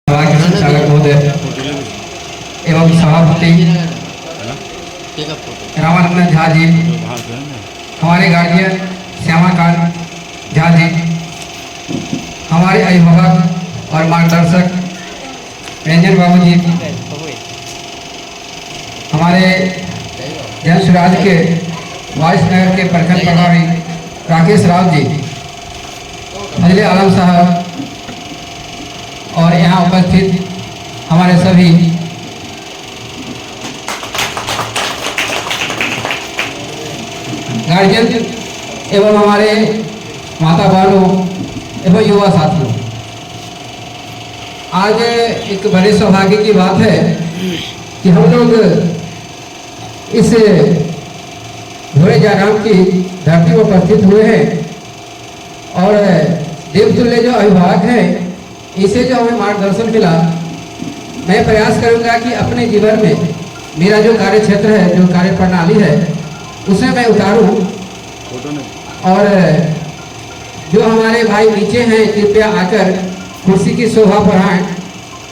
चालक महोदय एवं सभापति रामानंद झा जी, हमारे गार्जियन श्यामाकांत झा जी, हमारे अभिभावक और मार्गदर्शक रंजन बाबू जी, हमारे जनसुराज के वाइस नगर के प्रखंड प्रभारी राकेश राव जी, फजले आलम साहब और यहाँ उपस्थित हमारे सभी गार्जियन एवं हमारे माता बहनों एवं युवा साथियों, आज एक बड़े सौभाग्य की बात है कि हम लोग इस भोले जयराम की धरती पर उपस्थित हुए हैं और देवतुल्य जो अभिभावक हैं, इसे जो हमें मार्गदर्शन मिला, मैं प्रयास करूंगा कि अपने जीवन में मेरा जो कार्य क्षेत्र है, जो कार्य प्रणाली है, उसे मैं उतारूं और जो हमारे भाई नीचे हैं कृपया आकर कुर्सी की शोभा बढ़ाएं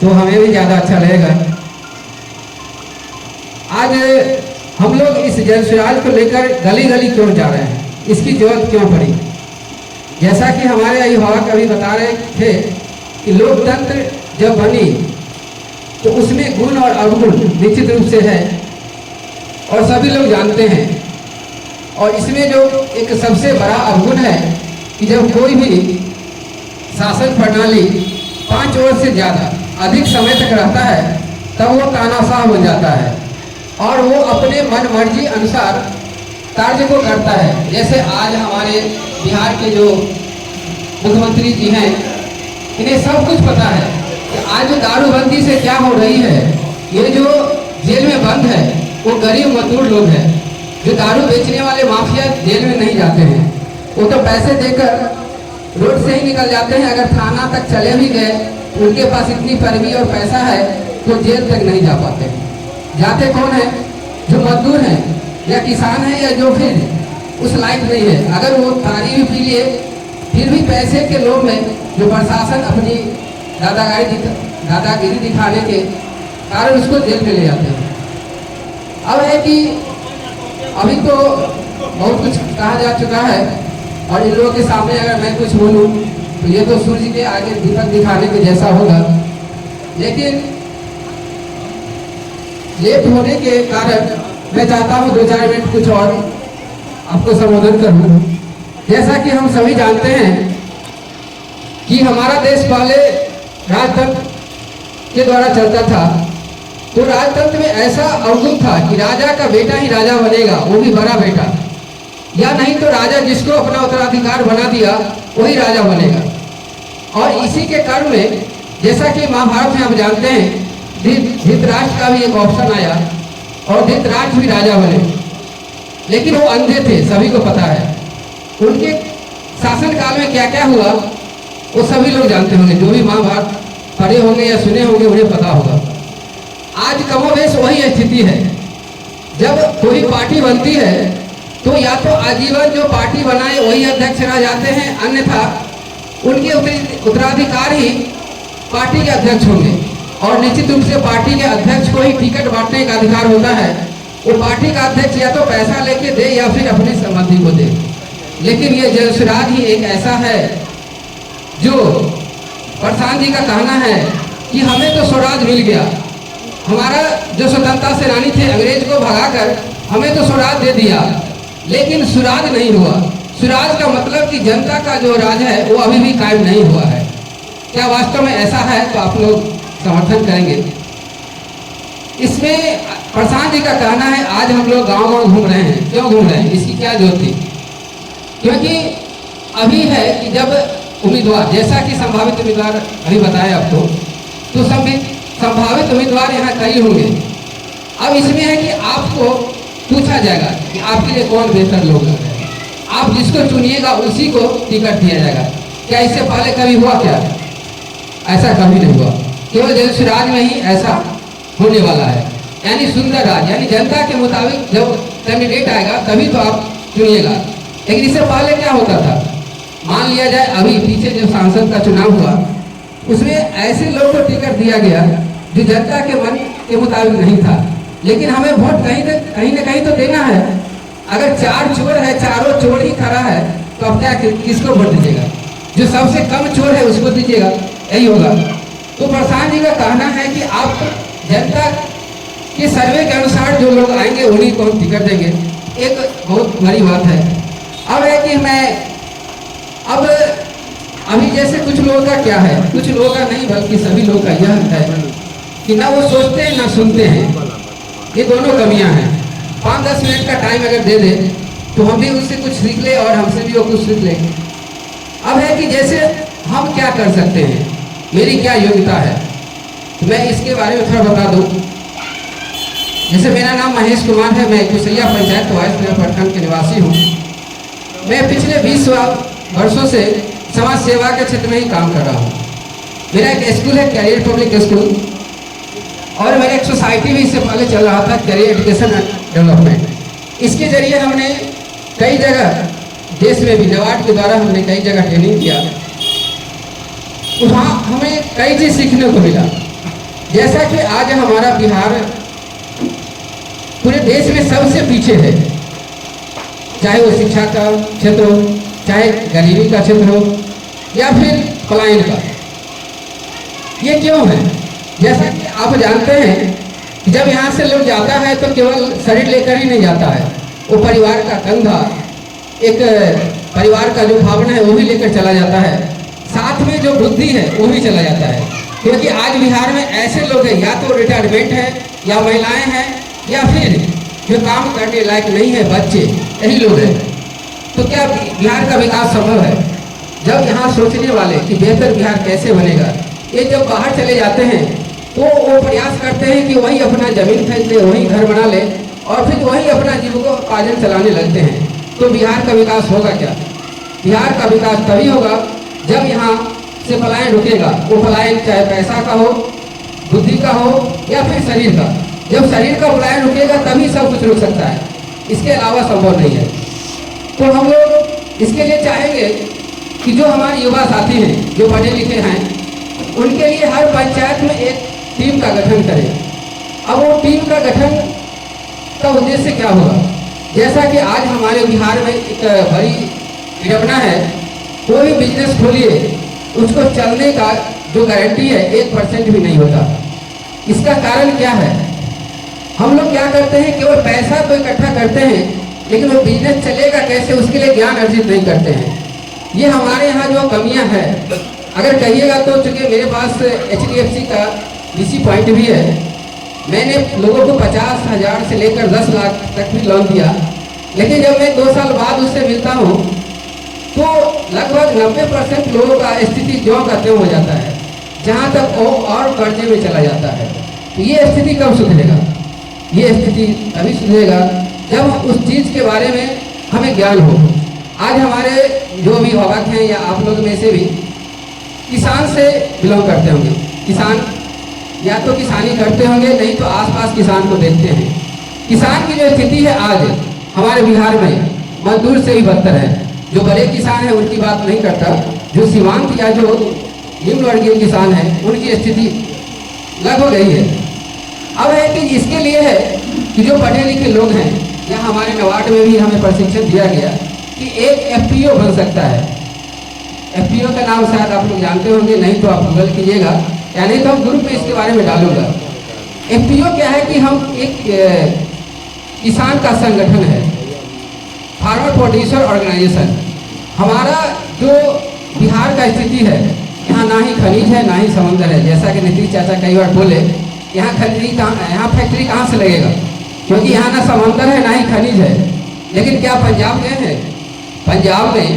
तो हमें भी ज़्यादा अच्छा लगेगा। आज हम लोग इस जनसुराज को लेकर गली गली क्यों जा रहे हैं, इसकी जरूरत क्यों पड़ी? जैसा कि हमारे अभिभावक अभी बता रहे थे कि लोकतंत्र जब बनी तो उसमें गुण और अवगुण निश्चित रूप से है और सभी लोग जानते हैं। और इसमें जो एक सबसे बड़ा अवगुण है कि जब कोई भी शासन प्रणाली 5 वर्ष से ज़्यादा अधिक समय तक रहता है तब वो तानाशाह बन जाता है और वो अपने मन मर्जी अनुसार कार्य को करता है। जैसे आज हमारे बिहार के जो मुख्यमंत्री जी हैं, इन्हें सब कुछ पता है कि आज जो दारूबंदी से क्या हो रही है। ये जो जेल में बंद है वो गरीब मजदूर लोग हैं। जो दारू बेचने वाले माफिया जेल में नहीं जाते हैं, वो तो पैसे देकर रोड से ही निकल जाते हैं। अगर थाना तक चले भी गए, उनके पास इतनी पैरवी और पैसा है तो जेल तक नहीं जा पाते। जाते कौन है? जो मजदूर हैं या किसान है या जो फिर उस लायक नहीं है। अगर वो तारी भी पी लिए फिर भी पैसे के लोभ में जो प्रशासन अपनी दादागिरी दिखाने के कारण उसको जेल में ले जाते हैं। अब है कि अभी तो बहुत कुछ कहा जा चुका है और इन लोगों के सामने अगर मैं कुछ बोलूं तो ये तो सूर्य के आगे दीपक दिखाने के जैसा होगा। लेकिन लेट होने के कारण मैं चाहता हूं 2-4 मिनट कुछ और आपको संबोधन करूं। जैसा कि हम सभी जानते हैं कि हमारा देश पहले राजतंत्र के द्वारा चलता था, तो राजतंत्र में ऐसा अवगुण था कि राजा का बेटा ही राजा बनेगा, वो भी बड़ा बेटा, या नहीं तो राजा जिसको अपना उत्तराधिकार बना दिया वही राजा बनेगा। और इसी के क्रम में जैसा कि महाभारत में हम जानते हैं धृतराष्ट्र का भी एक ऑप्शन आया और धृतराष्ट्र भी राजा बने, लेकिन वो अंधे थे, सभी को पता है। उनके शासन काल में क्या क्या हुआ वो सभी लोग जानते होंगे, जो भी महाभारत पढ़े होंगे या सुने होंगे उन्हें पता होगा। आज कमोबेश वही स्थिति है। जब कोई पार्टी बनती है तो या तो आजीवन जो पार्टी बनाए वही अध्यक्ष रह जाते हैं, अन्यथा उनके उत्तराधिकार ही पार्टी के अध्यक्ष होंगे। और निश्चित रूप से पार्टी के अध्यक्ष को ही टिकट बांटने का अधिकार होता है। वो पार्टी का अध्यक्ष या तो पैसा लेके दे या फिर अपने संबंधी को दे। लेकिन ये जनसुराज ही एक ऐसा है जो प्रशांत जी का कहना है कि हमें तो स्वराज मिल गया, हमारा जो स्वतंत्रता सेनानी थे अंग्रेज को भगाकर हमें तो स्वराज दे दिया, लेकिन सुराज नहीं हुआ। सुराज का मतलब कि जनता का जो राज है वो अभी भी कायम नहीं हुआ है। क्या वास्तव में ऐसा है? तो आप लोग समर्थन करेंगे। इसमें प्रशांत जी का कहना है आज हम लोग गांव गांव घूम रहे हैं। क्यों घूम रहे हैं? इसकी क्या जरूरत थी? क्योंकि अभी है कि जब उम्मीदवार, जैसा कि संभावित उम्मीदवार अभी बताया आपको, तो संभावित उम्मीदवार यहाँ कई होंगे। अब इसमें है कि आपको पूछा जाएगा कि आपके लिए कौन बेहतर लोग है। आप जिसको चुनिएगा उसी को टिकट दिया जाएगा। क्या इससे पहले कभी हुआ? क्या ऐसा कभी नहीं हुआ। केवल जनसुराज में ही ऐसा होने वाला है, यानी सुंदर राज, यानी जनता के मुताबिक जब कैंडिडेट आएगा तभी तो आप चुनिएगा। लेकिन इससे पहले क्या होता था? मान लिया जाए अभी पीछे जब सांसद का चुनाव हुआ उसमें ऐसे लोग को टिकट दिया गया जो जनता के मन के मुताबिक नहीं था। लेकिन हमें वोट कहीं ना कहीं तो देना है। अगर चार चोर है, चारों चोर ही खड़ा है, तो अब क्या किसको वोट दीजिएगा? जो सबसे कम चोर है उसको दीजिएगा, यही होगा। तो प्रधान जी का कहना है कि आप जनता के सर्वे के अनुसार जो लोग आएंगे उन्हीं को हम टिकट देंगे। एक बहुत बड़ी बात है। अब है कि अब अभी जैसे कुछ लोगों का क्या है, कुछ लोगों का नहीं बल्कि सभी लोगों का यह है कि ना वो सोचते हैं ना सुनते हैं। ये दोनों कमियां हैं। 5-10 मिनट का टाइम अगर दे दे तो हम भी उससे कुछ सीख ले और हमसे भी वो कुछ सीख ले। अब है कि जैसे हम क्या कर सकते हैं, मेरी क्या योग्यता है, तो मैं इसके बारे में थोड़ा बता दूं। जैसे मेरा नाम महेश कुमार है, मैं कुसैया पंचायत वाइस प्रखंड के निवासी हूँ। मैं पिछले 20 वर्षों से समाज सेवा के क्षेत्र में ही काम कर रहा हूँ। मेरा एक स्कूल है, कैरियर पब्लिक स्कूल, और मेरा एक सोसाइटी भी इससे पहले चल रहा था, कैरियर एजुकेशन एंड डेवलपमेंट। इसके जरिए हमने कई जगह देश में भी नाबार्ड के द्वारा हमने कई जगह ट्रेनिंग किया। वहाँ हमें कई चीज़ सीखने को मिला। जैसा कि आज हमारा बिहार पूरे देश में सबसे पीछे है, चाहे वो शिक्षा का क्षेत्र हो, चाहे गरीबी का क्षेत्र हो, या फिर पलायन का। ये क्यों है? जैसा कि आप जानते हैं कि जब यहाँ से लोग जाता है तो केवल शरीर लेकर ही नहीं जाता है, वो परिवार का कंधा, एक परिवार का जो भावना है वो भी लेकर चला जाता है, साथ में जो बुद्धि है वो भी चला जाता है। क्योंकि आज बिहार में ऐसे लोग हैं, या तो रिटायरमेंट है, या महिलाएं हैं, या फिर जो काम करने लायक नहीं है, बच्चे, यही लोग हैं। तो क्या बिहार का विकास संभव है? जब यहाँ सोचने वाले कि बेहतर बिहार कैसे बनेगा, ये जब बाहर चले जाते हैं तो वो प्रयास करते हैं कि वही अपना जमीन खरीद ले, वही घर बना ले, और फिर वही अपना जीविकोपार्जन चलाने लगते हैं। तो बिहार का विकास होगा क्या? बिहार का विकास तभी होगा जब यहाँ से पलायन रुकेगा। वो पलायन चाहे पैसा का हो, बुद्धि का हो, या फिर शरीर का। जब शरीर का पलायन रुकेगा तभी सब कुछ रुक सकता है, इसके अलावा संभव नहीं है। तो हम लोग इसके लिए चाहेंगे कि जो हमारे युवा साथी हैं, जो पढ़े लिखे हैं, उनके लिए हर पंचायत में एक टीम का गठन करें। अब वो टीम का गठन का उद्देश्य क्या होगा? जैसा कि आज हमारे बिहार में एक बड़ी विडंबना है, कोई भी बिजनेस खोलिए, उसको चलने का जो गारंटी है 1% भी नहीं होता। इसका कारण क्या है? हम लोग क्या करते हैं, केवल पैसा तो इकट्ठा करते हैं, लेकिन वो बिजनेस चलेगा कैसे उसके लिए ज्ञान अर्जित नहीं करते हैं। ये हमारे यहाँ जो कमियां हैं, अगर कहिएगा तो, चूँकि मेरे पास HDFC का BC पॉइंट भी है, मैंने लोगों को 50,000 से लेकर 10 लाख तक भी लोन दिया। लेकिन जब मैं 2 साल बाद उससे मिलता हूँ तो लगभग 90% लोगों का स्थिति ज्यों का त्यों हो जाता है, जहाँ तक वो और कर्जे में चला जाता है। तो ये स्थिति कब सुधरेगा? ये स्थिति तभी सुधरेगा जब उस चीज़ के बारे में हमें ज्ञान हो। आज हमारे जो भी अभिभावक हैं या आप लोग में से भी किसान से बिलोंग करते होंगे, किसान या तो किसानी करते होंगे, नहीं तो आसपास किसान को देखते हैं। किसान की जो स्थिति है आज हमारे बिहार में मजदूर से ही बदतर है। जो बड़े किसान हैं उनकी बात नहीं करता, जो सीमांत या जो निम्न वर्गीय किसान हैं उनकी स्थिति लगभग यही है। अब है कि इसके लिए है कि जो पढ़े लिखे लोग हैं, या हमारे नाबार्ड में भी हमें प्रशिक्षण दिया गया कि एक FPO बन सकता है। FPO का नाम शायद आप लोग जानते होंगे, नहीं तो आप गूगल कीजिएगा, या नहीं तो हम ग्रुप में इसके बारे में डालूंगा। FPO क्या है कि हम एक किसान का संगठन है, फार्मर प्रोड्यूसर ऑर्गेनाइजेशन। हमारा जो बिहार का स्थिति है, यहाँ ना ही खनिज है ना ही समंदर है। जैसा कि नीतीश चाचा कई बार बोले, यहाँ खनिज कहाँ, यहाँ फैक्ट्री कहाँ से लगेगा, क्योंकि यहाँ ना समंदर है ना ही खनिज है। लेकिन क्या पंजाब गए हैं? पंजाब में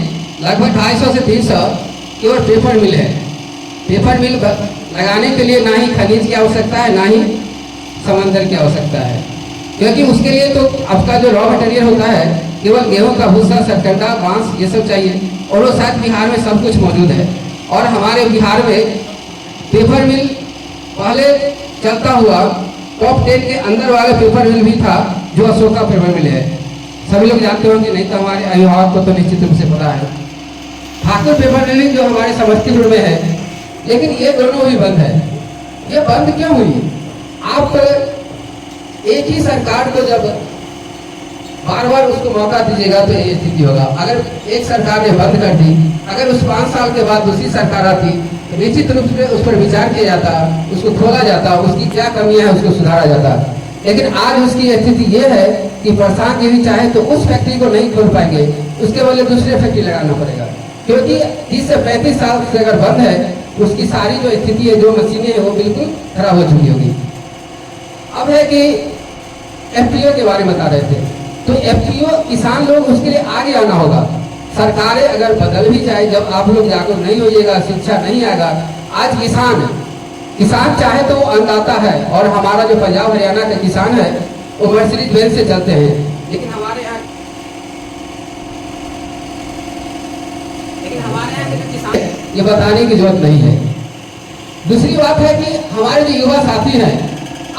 लगभग 250 से 300 केवल पेपर मिल है। पेपर मिल लगाने के लिए ना ही खनिज की आवश्यकता है ना ही समंदर की आवश्यकता है, क्योंकि उसके लिए तो आपका जो रॉ मटेरियल होता है केवल गेहूं का भूसा, सरकंडा, बांस, ये सब चाहिए, और वो शायद बिहार में सब कुछ मौजूद है। और हमारे बिहार में पेपर मिल पहले चलता हुआ टॉप 10 के अंदर वाला पेपर मिल भी था, जो अशोका पेपर मिल है। सभी लोग जानते होंगे, नहीं तो हमारे अभिभावक को तो निश्चित रूप से पता है। ठाकुर पेपर मिल जो हमारे समस्तीपुर में है, लेकिन ये दोनों भी बंद है। ये बंद क्यों हुई? आप एक ही सरकार को जब बार बार उसको मौका दीजिएगा तो ये स्थिति होगा। अगर एक सरकार ने बंद कर दी, अगर उस 5 साल के बाद दूसरी सरकार आती तो निश्चित रूप से उस पर विचार किया जाता, उसको खोला जाता, उसकी क्या कमियां है उसको सुधारा जाता। लेकिन आज उसकी स्थिति ये है कि प्रशांत जी भी चाहे तो उस फैक्ट्री को नहीं खोल पाएंगे, उसके बदले दूसरे फैक्ट्री लगाना पड़ेगा, क्योंकि 30 से 35 साल से अगर बंद है उसकी सारी जो स्थिति है, जो मशीनें हैं वो बिल्कुल खराब हो चुकी होगी। अब है कि एफपीओ के बारे में बता रहे थे, तो एफपीओ किसान लोग उसके लिए आगे आना होगा। सरकारें अगर बदल भी जाए, जब आप लोग जागरूक नहीं होइएगा, शिक्षा नहीं आएगा। आज किसान चाहे तो वो अन्नदाता है, और हमारा जो पंजाब हरियाणा का किसान है वो मर्सिडीज बेंज से चलते हैं, लेकिन हमारे यहाँ के किसान ये बताने की जरूरत नहीं है। दूसरी बात है कि हमारे जो युवा साथी हैं,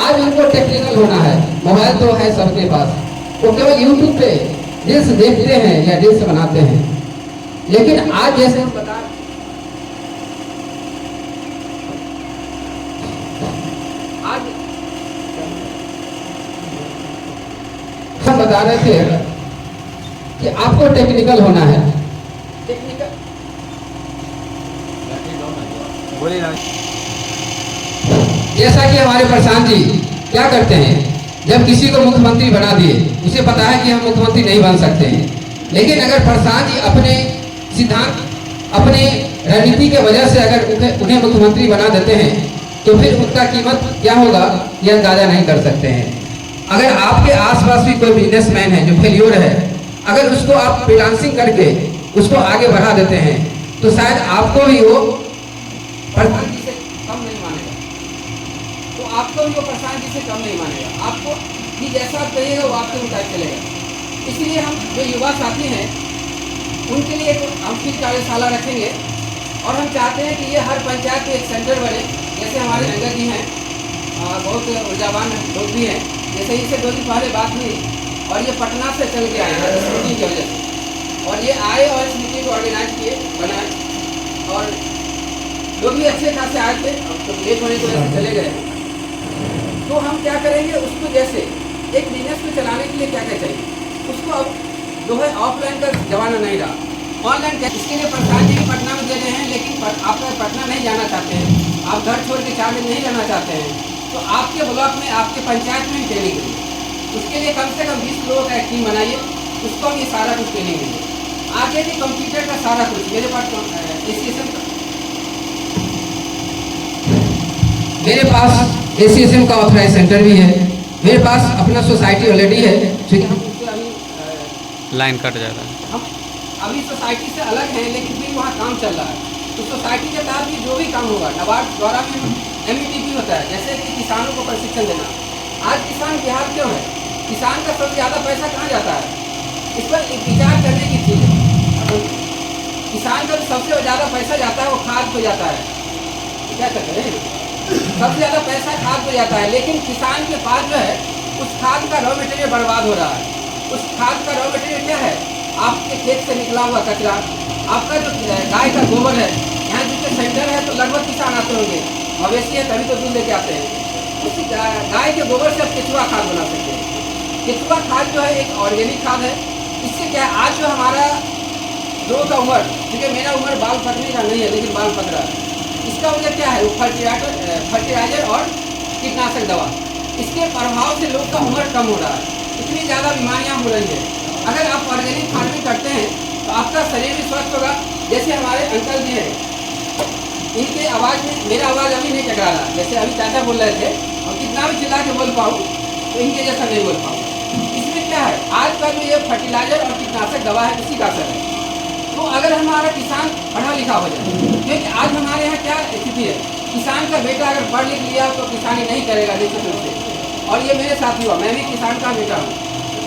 आज उनको टेक्निकल होना है। मोबाइल तो है सबके पास, वो केवल यूट्यूब पे रील्स देखते हैं या रील्स बनाते हैं। लेकिन आज जैसे हम बता रहे थे कि आपको टेक्निकल होना है। टेक्निकल जैसा कि हमारे प्रशांत जी क्या करते हैं, जब किसी को मुख्यमंत्री बना दिए, उसे पता है कि हम मुख्यमंत्री नहीं बन सकते हैं, लेकिन अगर प्रशांत जी अपने सिद्धांत, अपने रणनीति के वजह से अगर उन्हें मुख्यमंत्री बना देते हैं तो फिर उनका कीमत क्या होगा यह अंदाजा नहीं कर सकते हैं। अगर आपके आसपास भी कोई बिजनेसमैन है जो फेल्योर है, अगर उसको आप फ्रीलांसिंग करके उसको आगे बढ़ा देते हैं तो शायद आपको भी वो प्रशांत जी से कम नहीं मानेगा, तो आपको भी वो प्रशांत जी से कम नहीं मानेगा। आपको भी जैसा आप कहिएगा वो आपके मुताबिक चलेगा। इसलिए हम जो युवा साथी हैं उनके लिए तो हम फिर कार्यशाला रखेंगे, और हम चाहते हैं कि ये हर पंचायत में एक सेंटर बने। जैसे हमारे नगर जी हैं, बहुत ऊर्जावान लोग भी हैं, जैसे ही से 2 दिन पहले बात हुई और ये पटना से चल के आए हैं इस मीटिंग की वजह से, और ये आए और इस मीटिंग को ऑर्गेनाइज किए, बनाए, और लोग भी अच्छे खासे आए थे, तो लेट होने की वजह से चले गए। तो हम क्या करेंगे, उसको जैसे एक बिजनेस को चलाने के लिए क्या क्या चाहिए, उसको अब जो है ऑफलाइन का जमाना नहीं रहा, ऑनलाइन क्या। इसके लिए प्रशांत जी पटना में दे रहे हैं, लेकिन आप पटना नहीं जाना चाहते हैं, आप घर छोड़ के 4 दिन नहीं रहना चाहते हैं, तो आपके ब्लॉक में, आपके पंचायत में भी ट्रेनिंग देंगे। उसके लिए कम से कम 20 लोगों का एक टीम बनाइए, उसको भी सारा कुछ ट्रेनिंग देंगे। आगे भी कंप्यूटर का सारा कुछ मेरे पास एसीएसएम का ऑथराइज सेंटर भी है, मेरे पास अपना सोसाइटी ऑलरेडी है, ठीक है। हम उससे अभी लाइन कट जाता है, हम अभी सोसाइटी से अलग हैं, लेकिन भी वहाँ काम चल रहा है। तो सोसाइटी के तहत भी जो भी काम होगा, नबार्ड द्वारा भी MUTP होता है, जैसे कि किसानों को प्रशिक्षण देना। आज किसान बिहार क्यों है, किसान का सबसे ज़्यादा पैसा कहाँ जाता है, इस पर एक विचार करने की चीज़ है। किसान का सबसे ज़्यादा पैसा जाता है वो खाद को जाता है, क्या कहते हैं, सबसे ज़्यादा पैसा खाद को जाता है, लेकिन किसान के पास जो है उस खाद का रॉ मटेरियल बर्बाद हो रहा है। उस खाद का रॉ मटेरियल क्या है, आपके खेत से निकला हुआ कचरा, आपका जो गाय का गोबर है। यहाँ जिसके सेंटर है तो लगभग किसान आते होंगे, मवेशी है तभी तो दूध लेके आते हैं। उस गाय के गोबर से आप केचुआ खाद बना सकते हैं। केचुआ खाद जो है एक ऑर्गेनिक खाद है। इससे क्या है, आज जो हमारा लोगों का उम्र, क्योंकि मेरा उम्र बाल पकने का नहीं है लेकिन बाल पक रहा है, इसका वजह क्या है, वो फर्टिलाइजर और कीटनाशक दवा, इसके प्रभाव से लोग का उम्र कम हो रहा है, इतनी ज़्यादा बीमारियाँ हो रही है। अगर आप ऑर्गेनिक फार्मिंग करते हैं तो आपका शरीर भी स्वस्थ होगा। जैसे हमारे अंकल जी हैं, इनके आवाज़ में मेरा आवाज़ अभी नहीं टकरा रहा, जैसे अभी चाचा बोल रहे थे, और कितना भी चिल्ला के बोल पाऊँ तो इनके जैसा नहीं बोल पाऊँ। इसमें क्या है, आज का जो ये फर्टिलाइजर और कीटनाशक दवा है उसी का असर है। तो अगर हमारा किसान पढ़ा लिखा हो जाए, क्योंकि आज हमारे यहाँ क्या स्थिति है, किसान का बेटा अगर पढ़ लिख लिया तो किसानी नहीं करेगा निश्चित रूप से, और ये मेरे साथ हुआ, मैं भी किसान का बेटा हूँ,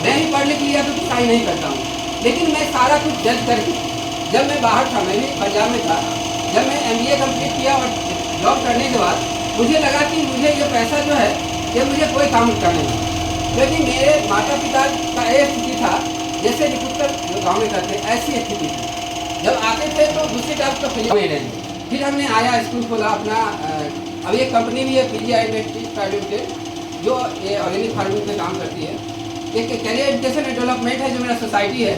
मैं भी पढ़ लिख लिया तो किसानी नहीं करता हूँ। लेकिन मैं सारा कुछ जज करके, जब मैं बाहर था, मैं भी पंजाब में था, जब मैं MBA कंप्लीट किया और जॉब करने के बाद मुझे लगा कि मुझे ये पैसा जो है ये मुझे कोई काम का नहीं, क्योंकि मेरे माता पिता का ये स्थिति था जैसे निपुत्तर जो गाँव में करते ऐसी स्थिति थी। जब आते थे तो दूसरी टाइप का फिल्म नहीं रहेंगे, फिर हमने आया स्कूल खोला अपना। अब एक कंपनी भी है PGI इंडस्ट्रीज प्राइवेट लिमिटेड, जो ये ऑर्गेनिक फार्मिंग पे काम करती है। एक कैरियर एजुकेशन एंड डेवलपमेंट है जो मेरा सोसाइटी है,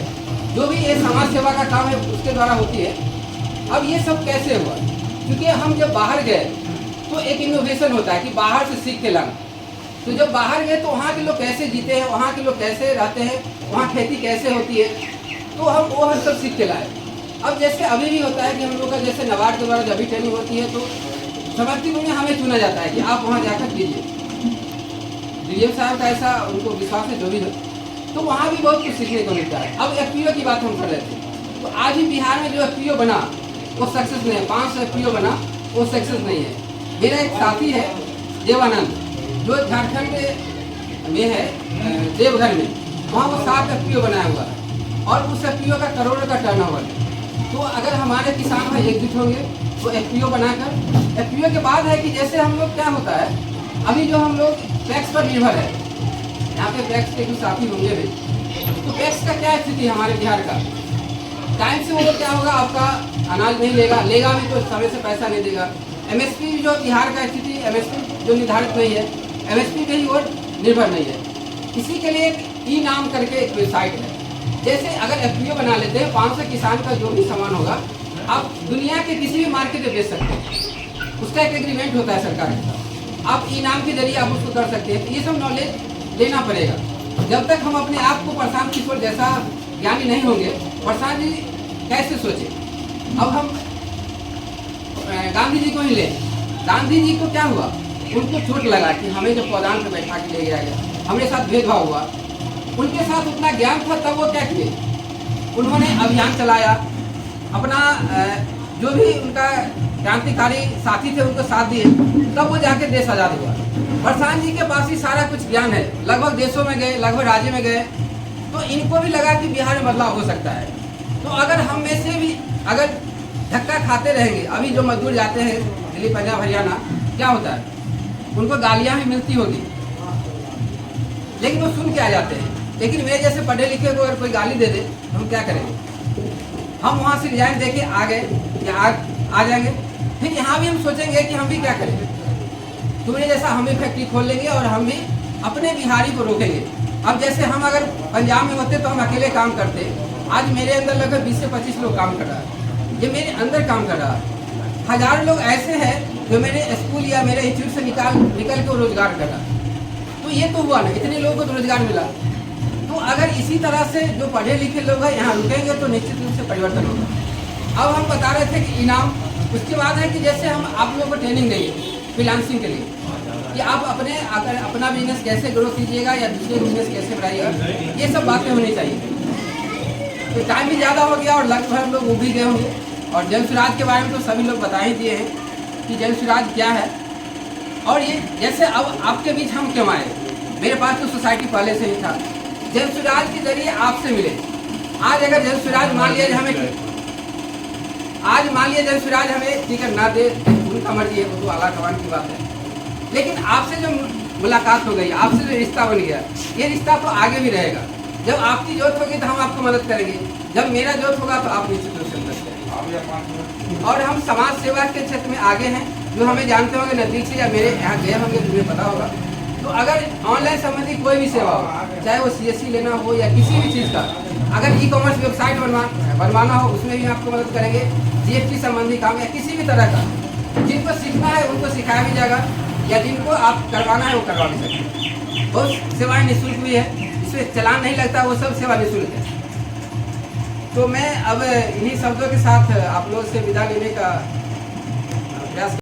जो भी ये समाज सेवा का काम है उसके द्वारा होती है। अब ये सब कैसे हुआ? क्योंकि हम जब बाहर गए तो एक इनोवेशन होता है कि बाहर से सीख के लाना। तो जब बाहर गए तो वहाँ के लोग कैसे जीते हैं, वहाँ के लोग कैसे रहते हैं, वहाँ खेती कैसे होती है, तो हम वो हर सब सीख के लाए। अब जैसे अभी भी होता है कि हम लोग का जैसे नबार्ड के द्वारा जब भी ट्रेनिंग होती है तो समर्थित में हमें चुना जाता है कि आप वहाँ जाकर कीजिए। डीएम साहब का ऐसा उनको विश्वास है जो भी है, तो वहाँ भी बहुत कुछ सीखने को मिलता है। अब FPO की बात हम कर रहे थे, तो आज भी बिहार में जो FPO बना वो सक्सेस नहीं है। 500 FPO बना वो सक्सेस नहीं है। मेरा एक साथी है देवानंद, जो झारखंड में है, देवघर में, वहाँ वो 7 FPO बनाया हुआ है और उस FPO का करोड़ों का टर्नओवर है। तो अगर हमारे किसान भाई एकजुट होंगे तो FPO बनाकर, FPO के बाद है कि जैसे हम लोग क्या होता है, अभी जो हम लोग टैक्स पर निर्भर है, यहाँ पे टैक्स के कुछ साथी होंगे भी, तो टैक्स का क्या स्थिति है हमारे बिहार का? टाइम से वो क्या होगा, आपका अनाज नहीं लेगा, लेगा भी तो समय से पैसा नहीं देगा। MSP जो बिहार का स्थिति, MSP जो निर्धारित नहीं है, MSP पे ही वो निर्भर नहीं है। इसी के लिए एक ई नाम करके एक वेबसाइट है। जैसे अगर FPO बना लेते हैं, 500 किसान का जो भी सामान होगा आप दुनिया के किसी भी मार्केट में बेच सकते हैं। उसका एक एग्रीमेंट होता है सरकार के साथ, आप ई नाम के जरिए आप उसको कर सकते हैं। ये सब नॉलेज लेना पड़ेगा। जब तक हम अपने आप को प्रशांत किशोर जैसा ज्ञानी नहीं होंगे, प्रशांत जी कैसे सोचे? अब हम गांधी जी को ही लें। गांधी जी को क्या हुआ? उनको चोट लगा कि हमें जो पौधान पर बैठा के ले गया, हमारे साथ भेदभाव हुआ। उनके साथ उतना ज्ञान था, तब वो क्या किए? उन्होंने अभियान चलाया, अपना जो भी उनका क्रांतिकारी साथी थे उनको साथ दिए, तब वो जाके देश आज़ाद हुआ। प्रशांत जी के पास ही सारा कुछ ज्ञान है, लगभग देशों में गए, लगभग राज्य में गए, तो इनको भी लगा कि बिहार में बदलाव हो सकता है। तो अगर हम में से भी अगर धक्का खाते रहेंगे, अभी जो मजदूर जाते हैं दिल्ली, पंजाब, हरियाणा, क्या होता है? उनको गालियाँ भी मिलती होगी, लेकिन वो सुन के आ जाते हैं। लेकिन मेरे जैसे पढ़े लिखे को अगर कोई गाली दे दे तो हम क्या करेंगे? हम वहाँ से रिजाइन दे के आ गए या आ जाएंगे, फिर यहाँ भी हम सोचेंगे कि हम भी क्या करेंगे। तुम्हें जैसा हम भी फैक्ट्री खोल लेंगे और हम भी अपने बिहारी को रोकेंगे। अब जैसे हम अगर पंजाब में होते तो हम अकेले काम करते, आज मेरे अंदर लगभग 20 से 25 लोग काम कर रहा है, ये मेरे अंदर काम कर रहा है। हज़ार लोग ऐसे हैं जो मेरे स्कूल या मेरे इंस्टीट्यूट से निकल के रोजगार कर रहा है। तो ये तो हुआ ना, इतने लोगों को तो रोजगार मिला। तो अगर इसी तरह से जो पढ़े लिखे लोग हैं यहाँ रुकेंगे तो निश्चित रूप से परिवर्तन होगा। अब हम बता रहे थे कि इनाम, उसके बाद है कि जैसे हम आप लोगों को ट्रेनिंग देंगे फ्रीलांसिंग के लिए कि आप अगर अपना बिजनेस कैसे ग्रो कीजिएगा या दूसरे बिजनेस कैसे बढ़ाइएगा, ये सब बातें होनी चाहिए। तो टाइम भी ज़्यादा हो गया और लगभग हम लोग उब भी गए होंगे। और जन स्वराज के बारे में तो सभी लोग बता ही दिए हैं कि जन स्वराज क्या है। और ये जैसे अब आपके बीच हम क्यों आए, मेरे पास तो सोसाइटी पहले से ही था। जन स्वराज के जरिए आपसे मिले। आज अगर जन स्वराज मान लिया जन स्वराज हमें टिकट ना दे, उनका मर्जी है, वो तो आला कमान की बात है। लेकिन आपसे जो मुलाकात हो गई, आपसे जो रिश्ता बन गया, ये रिश्ता तो आगे भी रहेगा। जब आपकी जरूरत होगी तो हम आपको मदद करेंगे, जब मेरा जरूरत होगा तो आप निश्चित रूप से मदद करेंगे। और हम समाज सेवा के क्षेत्र में आगे हैं, जो हमें जानते होंगे नजदीक से या मेरे यहाँ गए होंगे, तुम्हें पता होगा। तो अगर ऑनलाइन संबंधी कोई भी सेवा हो, चाहे वो CSC लेना हो या किसी भी चीज़ का, अगर ई-कॉमर्स वेबसाइट बनवाना हो, उसमें भी आपको मदद करेंगे। GST संबंधी काम या किसी भी तरह का, जिनको सीखना है उनको सिखाया भी जाएगा, या जिनको आप करवाना है वो करवा भी सकते हैं। बहुत सेवाएं निःशुल्क भी है, इसमें चालान नहीं लगता, वो सब सेवा निःशुल्क है। तो मैं अब इन्हीं शब्दों के साथ आप लोगों से विदा लेने का प्रयास